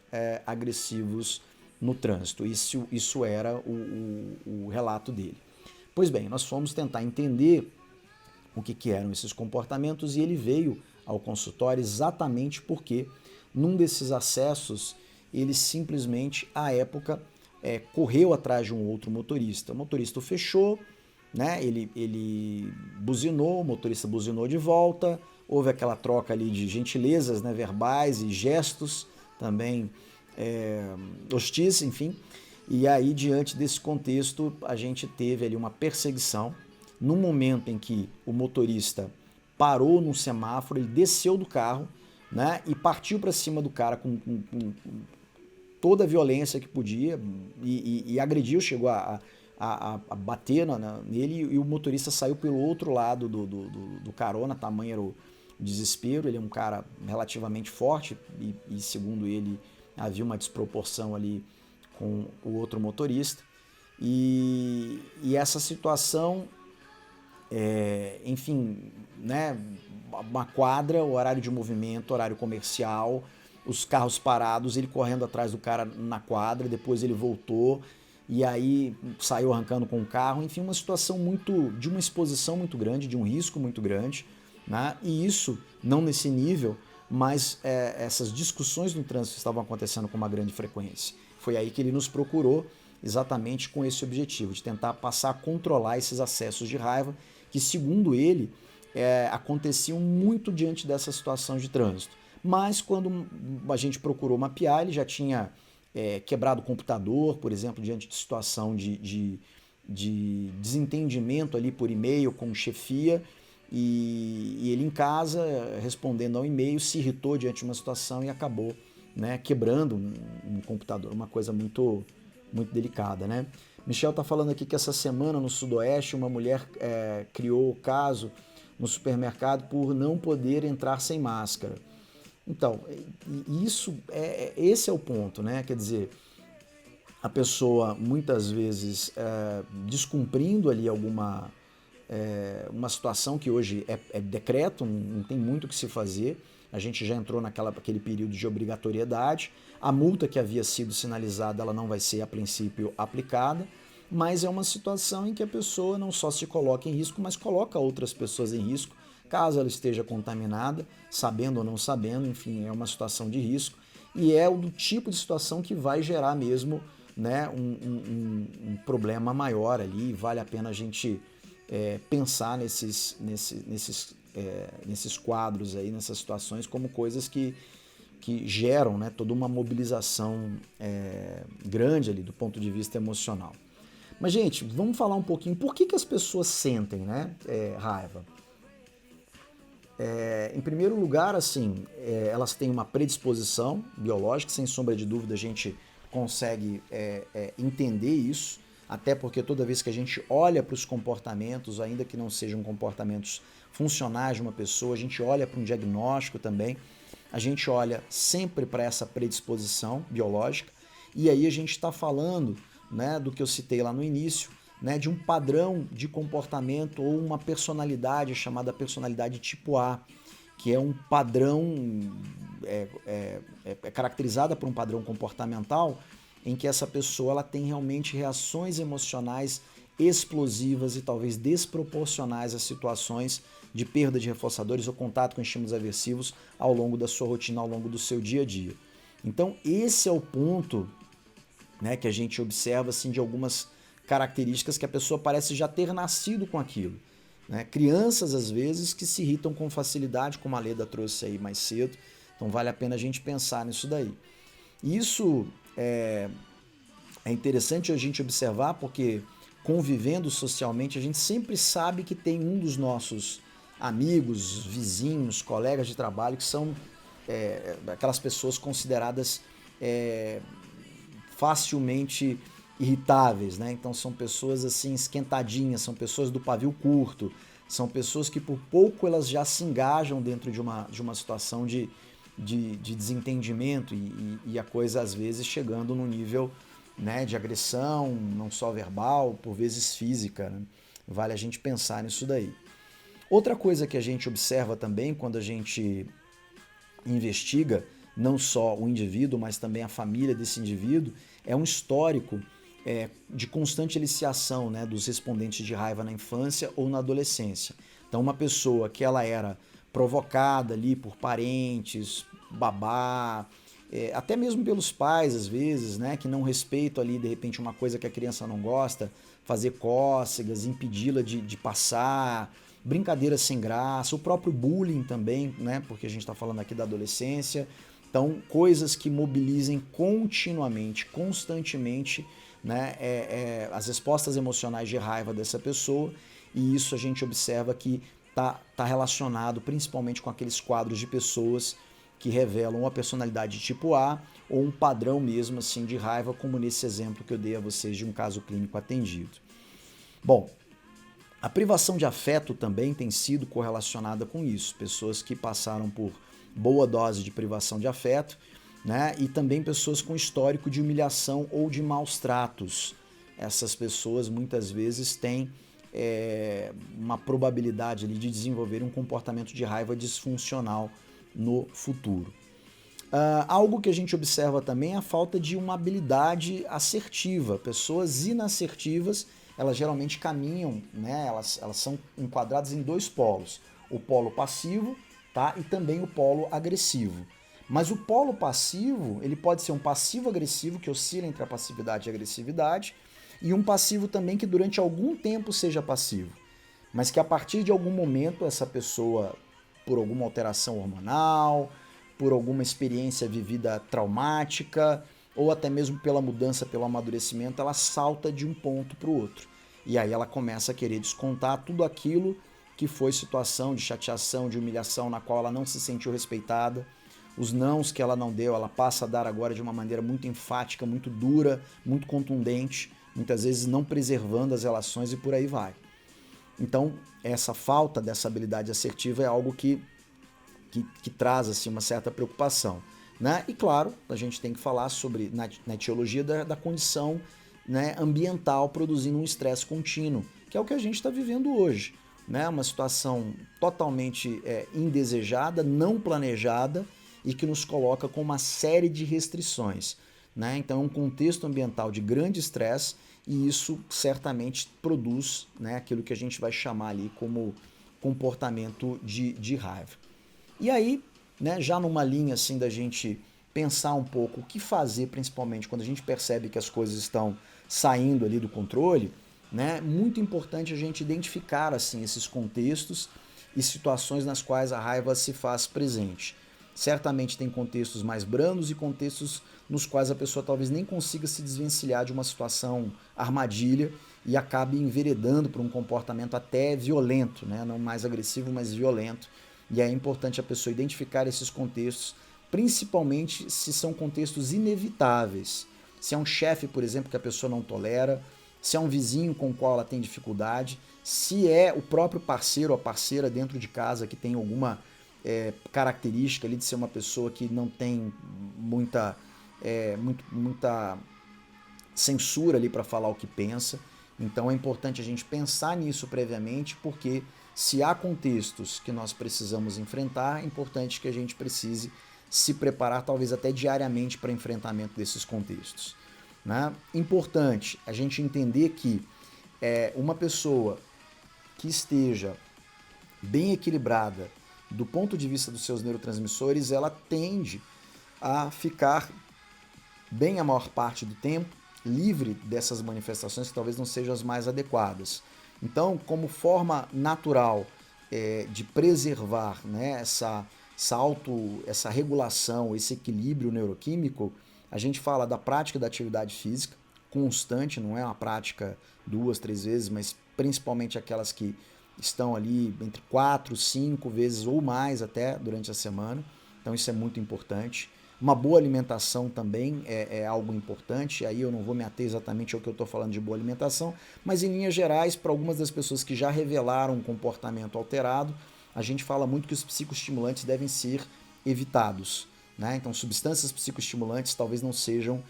agressivos no trânsito. Isso era o relato dele. Pois bem, nós fomos tentar entender o que eram esses comportamentos, e ele veio ao consultório exatamente porque num desses acessos ele simplesmente, à época, correu atrás de um outro motorista. O motorista o fechou, né? Ele buzinou, o motorista buzinou de volta, houve aquela troca ali de gentilezas, né, verbais e gestos também hostis, enfim. E aí, diante desse contexto, a gente teve ali uma perseguição. No momento em que o motorista parou num semáforo, ele desceu do carro, né, e partiu para cima do cara com toda a violência que podia e agrediu, chegou a bater nele, e o motorista saiu pelo outro lado do carona, tamanho era o desespero. Ele é um cara relativamente forte e segundo ele, havia uma desproporção ali com o outro motorista. E essa situação, enfim, né, uma quadra, horário de movimento, horário comercial, os carros parados, ele correndo atrás do cara na quadra, depois ele voltou e aí saiu arrancando com o carro. Enfim, uma situação de uma exposição muito grande, de um risco muito grande, né? E isso não nesse nível, mas essas discussões no trânsito estavam acontecendo com uma grande frequência. Foi aí que ele nos procurou, exatamente com esse objetivo, de tentar passar a controlar esses acessos de raiva que, segundo ele, aconteciam muito diante dessa situação de trânsito. Mas quando a gente procurou mapear, ele já tinha quebrado o computador, por exemplo, diante de situação de desentendimento ali por e-mail com chefia, e ele em casa, respondendo ao e-mail, se irritou diante de uma situação e acabou, né, quebrando um computador, uma coisa muito, muito delicada, né? Michel está falando aqui que essa semana no Sudoeste uma mulher criou o caso no supermercado por não poder entrar sem máscara. Então, esse é o ponto, né? Quer dizer, a pessoa muitas vezes descumprindo ali uma situação que hoje é decreto, não tem muito o que se fazer. A gente já entrou naquele período de obrigatoriedade. A multa que havia sido sinalizada, ela não vai ser a princípio aplicada, mas é uma situação em que a pessoa não só se coloca em risco, mas coloca outras pessoas em risco, caso ela esteja contaminada, sabendo ou não sabendo. Enfim, é uma situação de risco e é do tipo de situação que vai gerar mesmo, né, um problema maior ali. Vale a pena a gente pensar nesses quadros aí, nessas situações, como coisas que geram, né, toda uma mobilização grande ali do ponto de vista emocional. Mas, gente, vamos falar um pouquinho por que as pessoas sentem, né, raiva. Em primeiro lugar, assim, elas têm uma predisposição biológica, sem sombra de dúvida a gente consegue entender isso, até porque toda vez que a gente olha para os comportamentos, ainda que não sejam comportamentos funcionais de uma pessoa, a gente olha para um diagnóstico também, a gente olha sempre para essa predisposição biológica, e aí a gente está falando, né, do que eu citei lá no início, né, de um padrão de comportamento ou uma personalidade chamada personalidade tipo A, que é um padrão, caracterizada por um padrão comportamental em que essa pessoa ela tem realmente reações emocionais explosivas e talvez desproporcionais às situações de perda de reforçadores ou contato com estímulos aversivos ao longo da sua rotina, ao longo do seu dia a dia. Então esse é o ponto, né, que a gente observa assim, de algumas características que a pessoa parece já ter nascido com aquilo. Né? Crianças, às vezes, que se irritam com facilidade, como a Leda trouxe aí mais cedo. Então vale a pena a gente pensar nisso daí. Isso é interessante a gente observar porque, convivendo socialmente, a gente sempre sabe que tem um dos nossos amigos, vizinhos, colegas de trabalho que são aquelas pessoas consideradas facilmente irritáveis, né? Então são pessoas assim esquentadinhas, são pessoas do pavio curto, são pessoas que por pouco elas já se engajam dentro de uma situação de desentendimento e a coisa às vezes chegando no nível, né, de agressão, não só verbal, por vezes física, né? Vale a gente pensar nisso daí. Outra coisa que a gente observa também quando a gente investiga não só o indivíduo, mas também a família desse indivíduo, é um histórico de constante eliciação, né, dos respondentes de raiva na infância ou na adolescência. Então uma pessoa que ela era provocada ali por parentes, babá, até mesmo pelos pais às vezes, né, que não respeitam ali de repente uma coisa que a criança não gosta, fazer cócegas, impedi-la de passar, brincadeiras sem graça, o próprio bullying também, né, porque a gente está falando aqui da adolescência. Então, coisas que mobilizem continuamente, constantemente, né, as respostas emocionais de raiva dessa pessoa, e isso a gente observa que está relacionado principalmente com aqueles quadros de pessoas que revelam uma personalidade tipo A ou um padrão mesmo assim de raiva, como nesse exemplo que eu dei a vocês de um caso clínico atendido. Bom, a privação de afeto também tem sido correlacionada com isso. Pessoas que passaram por boa dose de privação de afeto, né? E também pessoas com histórico de humilhação ou de maus tratos. Essas pessoas muitas vezes têm uma probabilidade ali de desenvolver um comportamento de raiva disfuncional no futuro. Algo que a gente observa também é a falta de uma habilidade assertiva. Pessoas inassertivas, elas geralmente caminham, né? Elas são enquadradas em dois polos. O polo passivo, tá? E também o polo agressivo. Mas o polo passivo, ele pode ser um passivo agressivo, que oscila entre a passividade e a agressividade, e um passivo também que durante algum tempo seja passivo, mas que a partir de algum momento essa pessoa, por alguma alteração hormonal, por alguma experiência vivida traumática, ou até mesmo pela mudança, pelo amadurecimento, ela salta de um ponto para o outro. E aí ela começa a querer descontar tudo aquilo que foi situação de chateação, de humilhação, na qual ela não se sentiu respeitada. Os nãos que ela não deu, ela passa a dar agora de uma maneira muito enfática, muito dura, muito contundente, muitas vezes não preservando as relações e por aí vai. Então, essa falta dessa habilidade assertiva é algo que traz assim, uma certa preocupação. Né? E claro, a gente tem que falar sobre, na etiologia da condição, né, ambiental produzindo um estresse contínuo, que é o que a gente está vivendo hoje. Né? Uma situação totalmente indesejada, não planejada e que nos coloca com uma série de restrições. Né? Então é um contexto ambiental de grande estresse e isso certamente produz, né, aquilo que a gente vai chamar ali como comportamento de raiva. E aí, né, já numa linha assim da gente pensar um pouco o que fazer, principalmente quando a gente percebe que as coisas estão saindo ali do controle, né, muito importante a gente identificar assim esses contextos e situações nas quais a raiva se faz presente. Certamente tem contextos mais brandos e contextos nos quais a pessoa talvez nem consiga se desvencilhar de uma situação armadilha e acabe enveredando por um comportamento até violento, né? Não mais agressivo, mas violento. E é importante a pessoa identificar esses contextos, principalmente se são contextos inevitáveis. Se é um chefe, por exemplo, que a pessoa não tolera, se é um vizinho com o qual ela tem dificuldade, se é o próprio parceiro ou a parceira dentro de casa que tem alguma característica ali de ser uma pessoa que não tem muita censura ali para falar o que pensa. Então é importante a gente pensar nisso previamente, porque se há contextos que nós precisamos enfrentar, é importante que a gente precise se preparar, talvez até diariamente, para enfrentamento desses contextos. Né? Importante a gente entender que uma pessoa que esteja bem equilibrada do ponto de vista dos seus neurotransmissores, ela tende a ficar bem a maior parte do tempo livre dessas manifestações que talvez não sejam as mais adequadas. Então, como forma natural de preservar, né, essa regulação, esse equilíbrio neuroquímico, a gente fala da prática da atividade física constante, não é uma prática 2, 3 vezes, mas principalmente aquelas que estão ali entre 4, 5 vezes ou mais até durante a semana. Então isso é muito importante. Uma boa alimentação também é algo importante, aí eu não vou me ater exatamente ao que eu estou falando de boa alimentação, mas em linhas gerais, para algumas das pessoas que já revelaram um comportamento alterado, a gente fala muito que os psicoestimulantes devem ser evitados. Né? Então substâncias psicoestimulantes talvez não sejam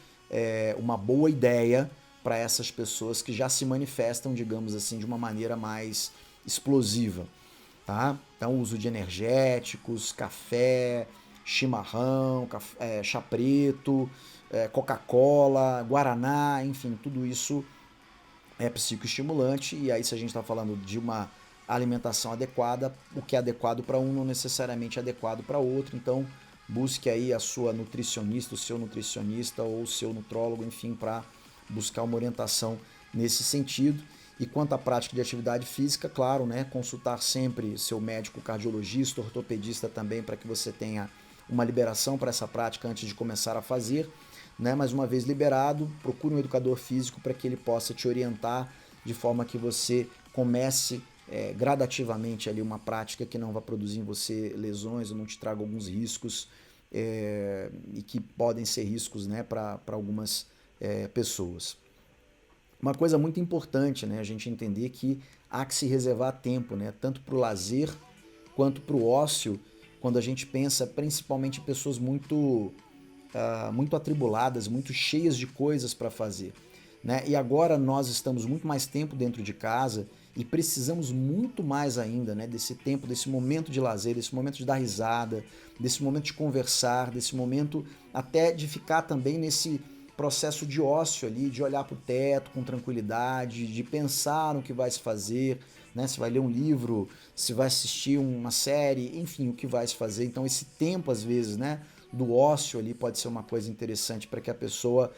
uma boa ideia para essas pessoas que já se manifestam, digamos assim, de uma maneira mais explosiva. Tá? Então o uso de energéticos, café, chimarrão, chá preto, Coca-Cola, Guaraná, enfim, tudo isso é psicoestimulante. E aí se a gente está falando de uma a alimentação adequada. O que é adequado para um não necessariamente é adequado para outro, então busque aí a sua nutricionista, o seu nutricionista ou o seu nutrólogo, enfim, para buscar uma orientação nesse sentido. E quanto à prática de atividade física, claro, né, consultar sempre seu médico cardiologista, ortopedista também, para que você tenha uma liberação para essa prática antes de começar a fazer, né? Mas uma vez liberado, procure um educador físico para que ele possa te orientar de forma que você comece gradativamente ali uma prática que não vá produzir em você lesões ou não te traga alguns riscos e que podem ser riscos, né, para algumas pessoas. Uma coisa muito importante, né, a gente entender que há que se reservar tempo, né, tanto para o lazer quanto para o ócio, quando a gente pensa principalmente em pessoas muito atribuladas, muito cheias de coisas para fazer, né? E agora nós estamos muito mais tempo dentro de casa e precisamos muito mais ainda, né, desse tempo, desse momento de lazer, desse momento de dar risada, desse momento de conversar, desse momento até de ficar também nesse processo de ócio ali, de olhar para o teto com tranquilidade, de pensar no que vai se fazer, né? Se vai ler um livro, se vai assistir uma série, enfim, o que vai se fazer. Então esse tempo, às vezes, né, do ócio ali pode ser uma coisa interessante para que a pessoa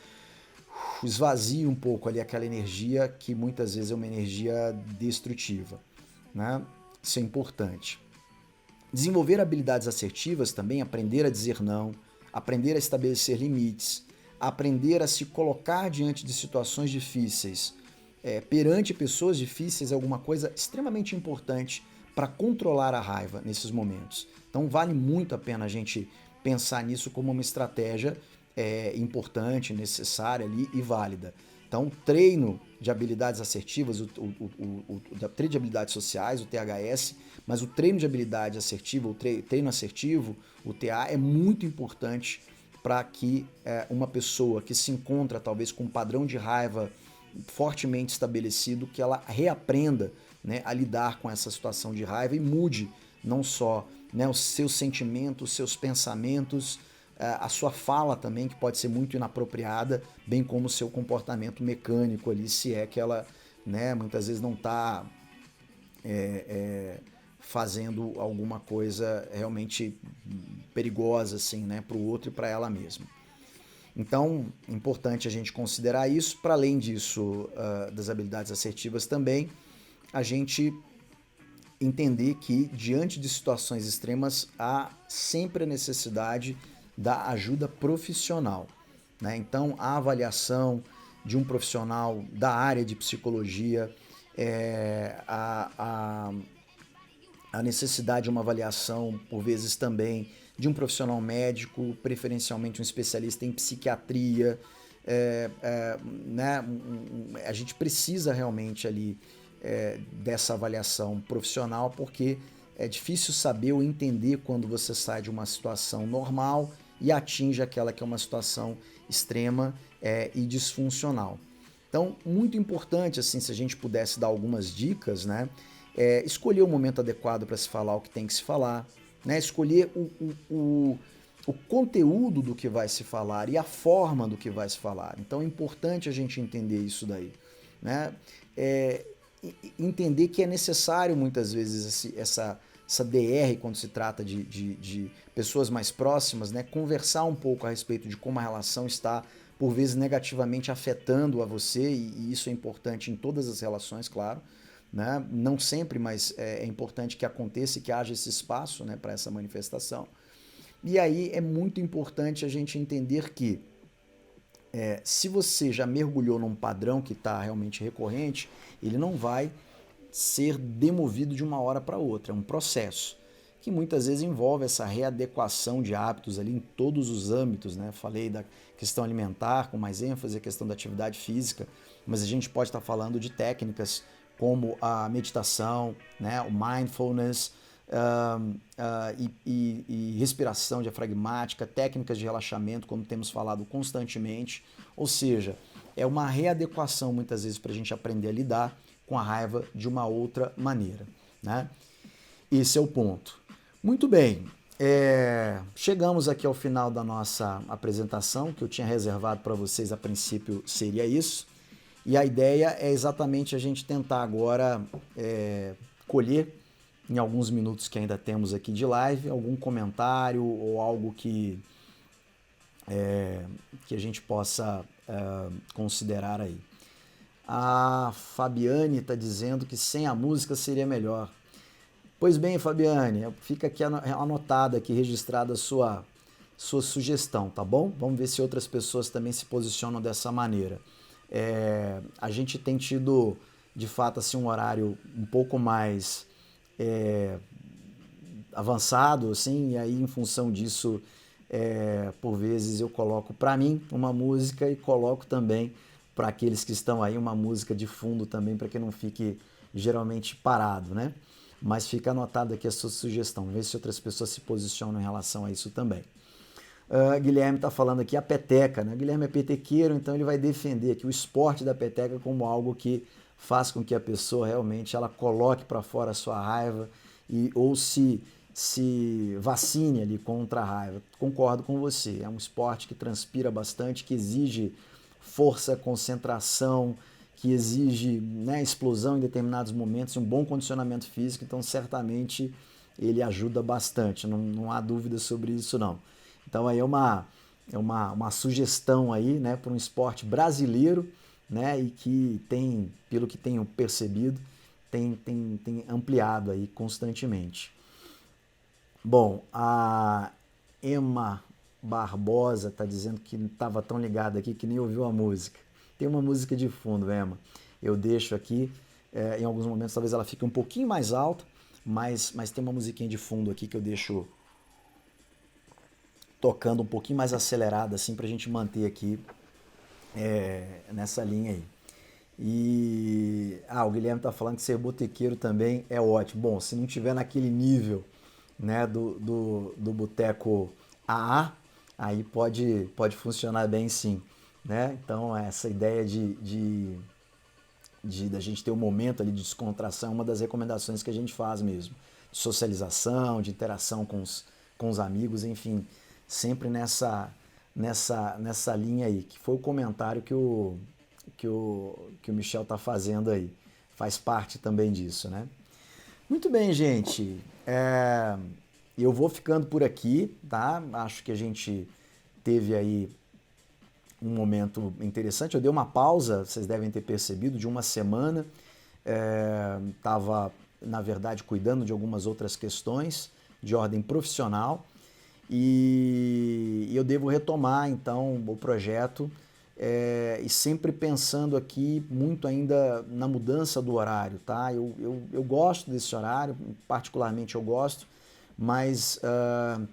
esvazie um pouco ali aquela energia que muitas vezes é uma energia destrutiva, né? Isso é importante. Desenvolver habilidades assertivas também, aprender a dizer não, aprender a estabelecer limites, aprender a se colocar diante de situações difíceis, perante pessoas difíceis, é alguma coisa extremamente importante para controlar a raiva nesses momentos. Então vale muito a pena a gente pensar nisso como uma estratégia importante, necessária ali e válida. Então, o treino de habilidades assertivas, o treino de habilidades sociais, o THS, mas o treino de habilidade assertiva, o treino assertivo, o TA, é muito importante para que uma pessoa que se encontra talvez com um padrão de raiva fortemente estabelecido, que ela reaprenda, né, a lidar com essa situação de raiva e mude não só, né, os seus sentimentos, os seus pensamentos, a sua fala também, que pode ser muito inapropriada, bem como o seu comportamento mecânico ali, se é que ela, né, muitas vezes não está fazendo alguma coisa realmente perigosa assim, né, para o outro e para ela mesma. Então, é importante a gente considerar isso. Para além disso, das habilidades assertivas também, a gente entender que, diante de situações extremas, há sempre a necessidade da ajuda profissional, né? Então, a avaliação de um profissional da área de psicologia, a necessidade de uma avaliação, por vezes também, de um profissional médico, preferencialmente um especialista em psiquiatria, né? A gente precisa realmente ali dessa avaliação profissional, porque é difícil saber ou entender quando você sai de uma situação normal e atinge aquela que é uma situação extrema e disfuncional. Então, muito importante, assim, se a gente pudesse dar algumas dicas, né? Escolher o momento adequado para se falar o que tem que se falar, né? Escolher o conteúdo do que vai se falar e a forma do que vai se falar. Então é importante a gente entender isso daí, né? Entender que é necessário muitas vezes essa DR, quando se trata de pessoas mais próximas, né? Conversar um pouco a respeito de como a relação está, por vezes, negativamente afetando a você, e isso é importante em todas as relações, claro, né? Não sempre, mas é importante que aconteça e que haja esse espaço, né, para essa manifestação. E aí é muito importante a gente entender que se você já mergulhou num padrão que está realmente recorrente, ele não vai ser demovido de uma hora para outra. É um processo que muitas vezes envolve essa readequação de hábitos ali em todos os âmbitos, né? Falei da questão alimentar com mais ênfase, a questão da atividade física, mas a gente pode estar falando de técnicas como a meditação, né? O mindfulness, e respiração diafragmática, técnicas de relaxamento, como temos falado constantemente. Ou seja, é uma readequação muitas vezes para a gente aprender a lidar com a raiva de uma outra maneira, né? Esse é o ponto. Muito bem, chegamos aqui ao final da nossa apresentação, que eu tinha reservado para vocês a princípio seria isso. E a ideia é exatamente a gente tentar agora colher, em alguns minutos que ainda temos aqui de live, algum comentário ou algo que a gente possa considerar aí. A Fabiane está dizendo que sem a música seria melhor. Pois bem, Fabiane, fica aqui anotada, aqui registrada a sua sugestão, tá bom? Vamos ver se outras pessoas também se posicionam dessa maneira. A gente tem tido, de fato, assim, um horário um pouco mais avançado, assim, e aí em função disso, por vezes eu coloco para mim uma música e coloco também para aqueles que estão aí uma música de fundo também, para que não fique geralmente parado, né? Mas fica anotado aqui a sua sugestão, ver se outras pessoas se posicionam em relação a isso também. Guilherme está falando aqui a peteca, né? Guilherme é petequeiro, então ele vai defender aqui o esporte da peteca como algo que faz com que a pessoa realmente ela coloque para fora a sua raiva ou se vacine ali contra a raiva. Concordo com você, é um esporte que transpira bastante, que exige força, concentração, que exige, né, explosão em determinados momentos, um bom condicionamento físico, então certamente ele ajuda bastante, não há dúvida sobre isso não. Então aí é uma sugestão aí, né, para um esporte brasileiro, né, e que tem, pelo que tenho percebido, tem ampliado aí constantemente. Bom, a Emma Barbosa está dizendo que não estava tão ligada aqui que nem ouviu a música. Tem uma música de fundo, Emma. Eu deixo aqui, em alguns momentos talvez ela fique um pouquinho mais alta, mas tem uma musiquinha de fundo aqui que eu deixo tocando um pouquinho mais acelerada, assim, para a gente manter aqui nessa linha aí. E o Guilherme está falando que ser botequeiro também é ótimo. Bom, se não tiver naquele nível, né, do boteco AA, aí pode funcionar bem sim, né? Então essa ideia da gente ter um momento ali de descontração é uma das recomendações que a gente faz mesmo, de socialização, de interação com os amigos, enfim, sempre nessa linha aí, que foi o comentário que o Michel está fazendo aí, faz parte também disso, né? Muito bem, gente. Eu vou ficando por aqui, tá? Acho que a gente teve aí um momento interessante. Eu dei uma pausa, vocês devem ter percebido, de uma semana. Estava, na verdade, cuidando de algumas outras questões de ordem profissional e eu devo retomar, então, o projeto e sempre pensando aqui muito ainda na mudança do horário, tá? Eu gosto desse horário, particularmente eu gosto, mas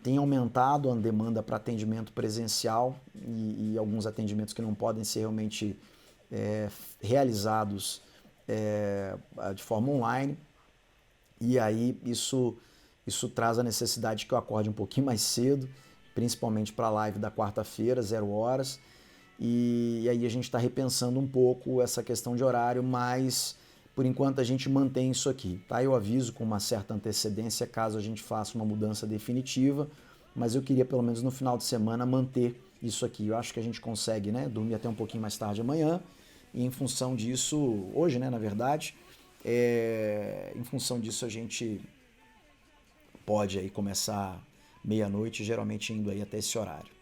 tem aumentado a demanda para atendimento presencial e alguns atendimentos que não podem ser realmente realizados de forma online, e aí isso traz a necessidade que eu acorde um pouquinho mais cedo, principalmente para a live da quarta-feira, 0 horas, e aí a gente está repensando um pouco essa questão de horário, mas por enquanto a gente mantém isso aqui, tá? Eu aviso com uma certa antecedência caso a gente faça uma mudança definitiva, mas eu queria pelo menos no final de semana manter isso aqui. Eu acho que a gente consegue, né, dormir até um pouquinho mais tarde amanhã, e em função disso, hoje, né, na verdade, em função disso a gente pode aí começar meia-noite, geralmente indo aí até esse horário.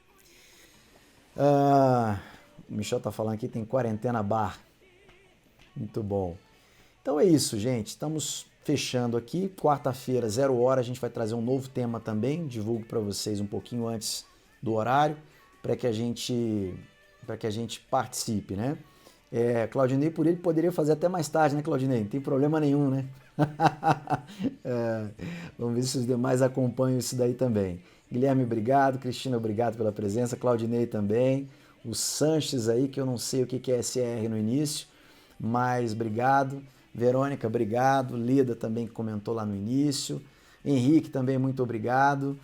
O Michel tá falando aqui, tem quarentena bar. Muito bom. Então é isso, gente. Estamos fechando aqui. Quarta-feira, 0 hora, a gente vai trazer um novo tema também. Divulgo para vocês um pouquinho antes do horário, para que a gente participe, né? Claudinei, por ele, poderia fazer até mais tarde, né, Claudinei? Não tem problema nenhum, né? Vamos ver se os demais acompanham isso daí também. Guilherme, obrigado. Cristina, obrigado pela presença. Claudinei também. O Sanches aí, que eu não sei o que é SR no início, mas obrigado. Verônica, obrigado. Lida também, que comentou lá no início. Henrique também, muito obrigado.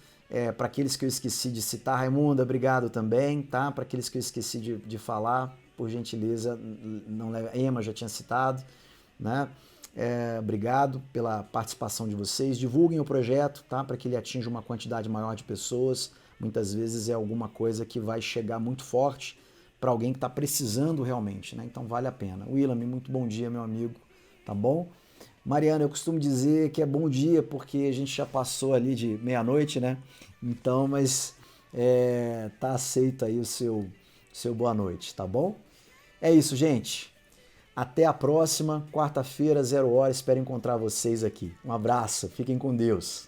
Para aqueles que eu esqueci de citar, Raimunda, obrigado também, tá? Para aqueles que eu esqueci de falar, por gentileza, não leva. Emma já tinha citado, né? Obrigado pela participação de vocês. Divulguem o projeto, tá? Para que ele atinja uma quantidade maior de pessoas. Muitas vezes é alguma coisa que vai chegar muito forte para alguém que está precisando realmente, né? Então vale a pena. Willam, muito bom dia, meu amigo, tá bom? Mariana, eu costumo dizer que é bom dia porque a gente já passou ali de meia-noite, né? Então, mas tá aceito aí o seu boa noite, tá bom? É isso, gente. Até a próxima, quarta-feira, 0 hora. Espero encontrar vocês aqui. Um abraço, fiquem com Deus.